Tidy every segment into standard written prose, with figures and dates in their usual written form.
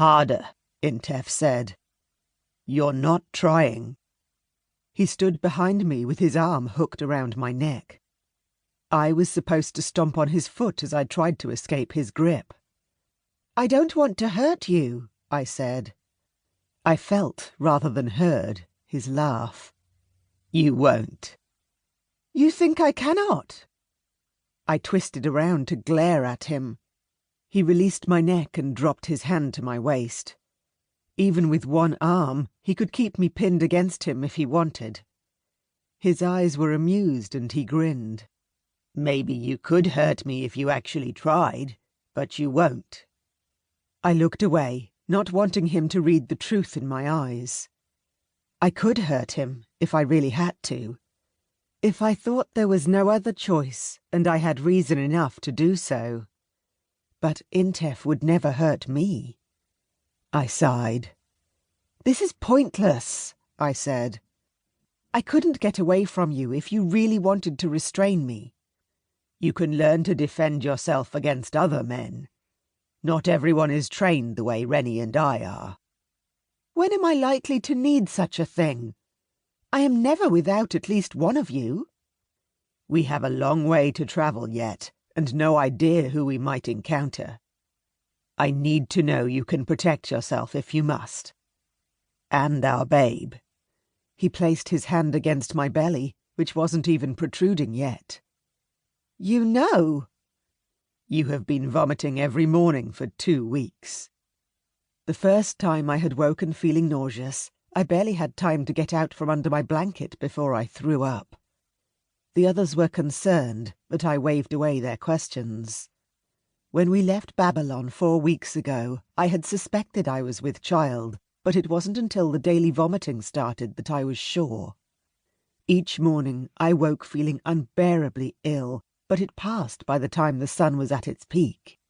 Harder, Intef said. You're not trying. He stood behind me with his arm hooked around my neck. I was supposed to stomp on his foot as I tried to escape his grip. I don't want to hurt you, I said. I felt, rather than heard, his laugh. You won't. You think I cannot? I twisted around to glare at him. He released my neck and dropped his hand to my waist. Even with one arm, he could keep me pinned against him if he wanted. His eyes were amused and he grinned. Maybe you could hurt me if you actually tried, but you won't. I looked away, not wanting him to read the truth in my eyes. I could hurt him, if I really had to. If I thought there was no other choice, and I had reason enough to do so. But Intef would never hurt me. I sighed. This is pointless, I said. I couldn't get away from you if you really wanted to restrain me. You can learn to defend yourself against other men. Not everyone is trained the way Rennie and I are. When am I likely to need such a thing? I am never without at least one of you. We have a long way to travel yet, and no idea who we might encounter. I need to know you can protect yourself if you must. And our babe. He placed his hand against my belly, which wasn't even protruding yet. You know. You have been vomiting every morning for 2 weeks. The first time I had woken feeling nauseous, I barely had time to get out from under my blanket before I threw up. The others were concerned, but I waved away their questions. When we left Babylon 4 weeks ago, I had suspected I was with child, but it wasn't until the daily vomiting started that I was sure. Each morning I woke feeling unbearably ill, but it passed by the time the sun was at its peak.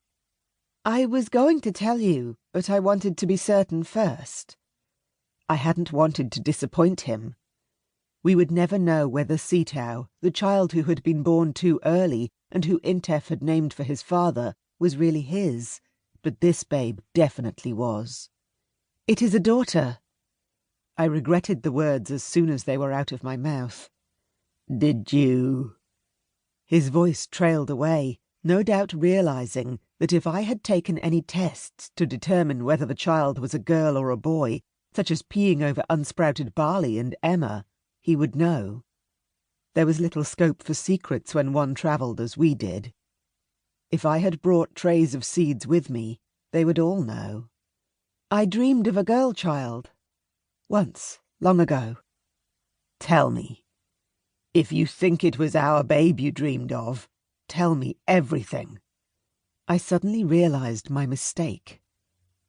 I was going to tell you, but I wanted to be certain first. I hadn't wanted to disappoint him. We would never know whether Sitao, the child who had been born too early and who Intef had named for his father, was really his, but this babe definitely was. It is a daughter. I regretted the words as soon as they were out of my mouth. Did you... His voice trailed away, no doubt realizing that if I had taken any tests to determine whether the child was a girl or a boy, such as peeing over unsprouted barley and Emma, he would know. There was little scope for secrets when one travelled as we did. If I had brought trays of seeds with me, they would all know. I dreamed of a girl child. Once, long ago. Tell me. If you think it was our babe you dreamed of, tell me everything. I suddenly realized my mistake.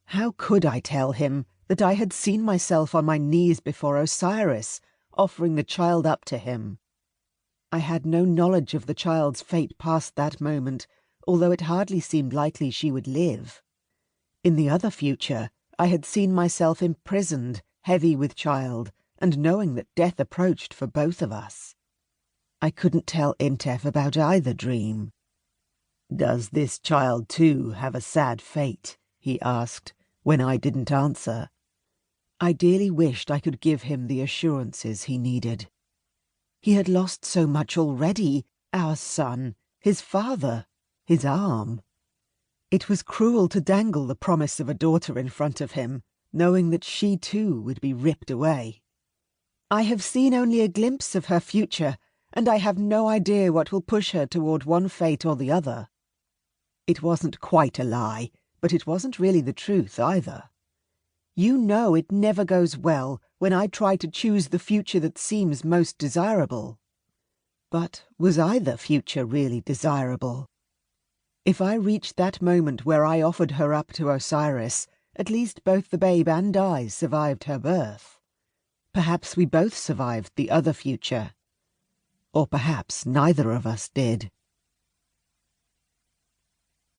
How could I tell him that I had seen myself on my knees before Osiris, offering the child up to him? I had no knowledge of the child's fate past that moment, although it hardly seemed likely she would live. In the other future, I had seen myself imprisoned, heavy with child, and knowing that death approached for both of us. I couldn't tell Intef about either dream. Does this child too have a sad fate? He asked, when I didn't answer. I dearly wished I could give him the assurances he needed. He had lost so much already, our son, his father, his arm. It was cruel to dangle the promise of a daughter in front of him, knowing that she too would be ripped away. I have seen only a glimpse of her future, and I have no idea what will push her toward one fate or the other. It wasn't quite a lie, but it wasn't really the truth either. You know it never goes well when I try to choose the future that seems most desirable. But was either future really desirable? If I reached that moment where I offered her up to Osiris, at least both the babe and I survived her birth. Perhaps we both survived the other future. Or perhaps neither of us did.